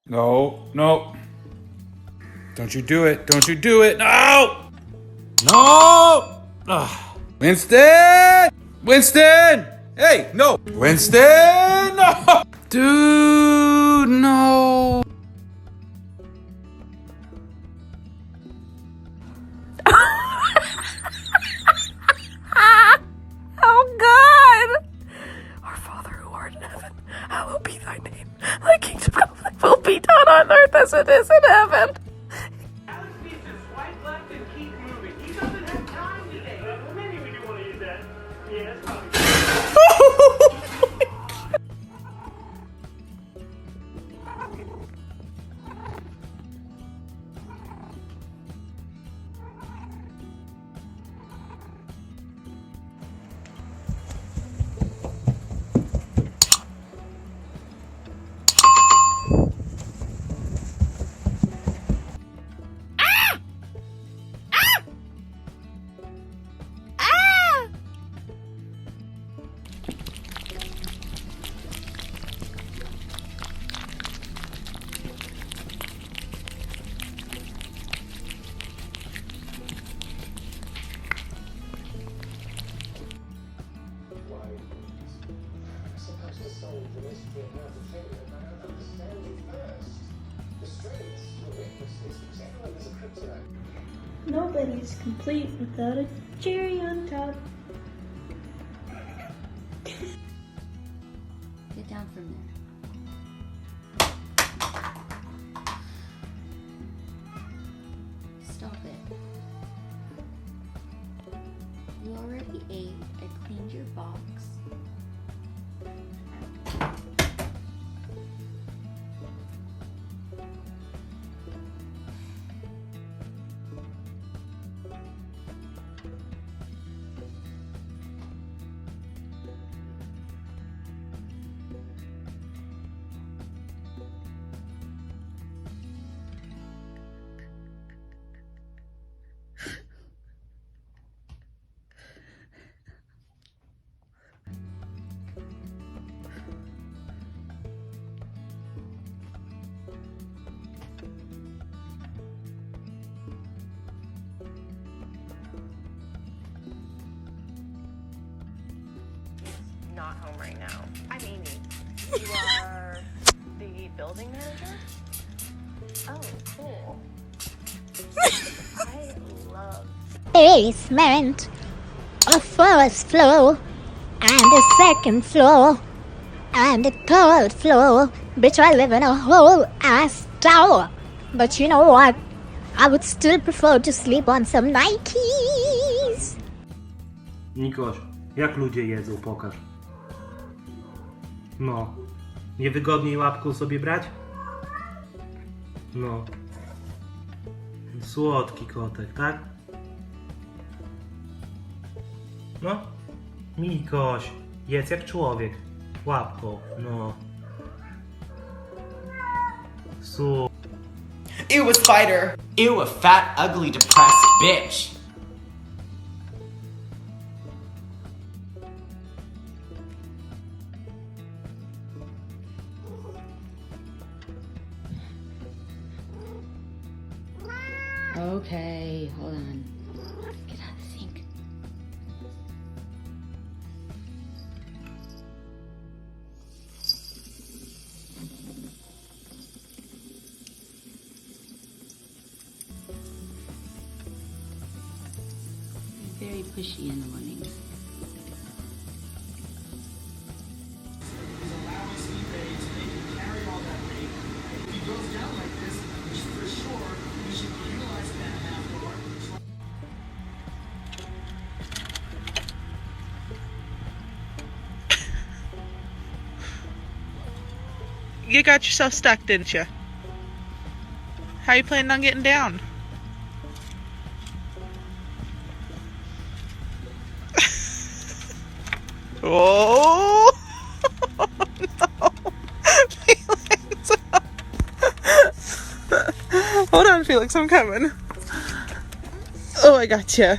No, no. Don't you do it. Don't you do it. No! No! Ugh. Winston! Winston! Hey, no! Winston! No! Dude, no! Oh God! Our Father who art in heaven, hallowed be thy name. Thy kingdom come, thy will be done on earth as it is in heaven. Alex needs to swipe left and keep moving. He doesn't have time today. Well, maybe we do want to use that. Yeah, that's probably Nobody's complete without a cherry on top. Get down from there. Stop it. You already ate. I cleaned your box. Not home right now. I'm Amy. You are the building manager? Oh, cool. I love Basement, a first floor, and a second floor, and a third floor. Bitch, I live in a whole ass tower. But you know what? I would still prefer to sleep on some Nikes. Nikoś, jak ludzie jedzą? Pokaż. No. Niewygodniej łapką sobie brać? No. Słodki kotek, tak? No. Mikoś, jedz jak człowiek. Łapką, no. Ew, a spider. Ew, a fat, ugly, depressed bitch. Okay, hold on. Get out of the sink. You're very pushy in the mornings. You got yourself stuck, didn't you? How you planning on getting down? Oh no! Felix. Hold on, Felix, I'm coming. Oh, I got you.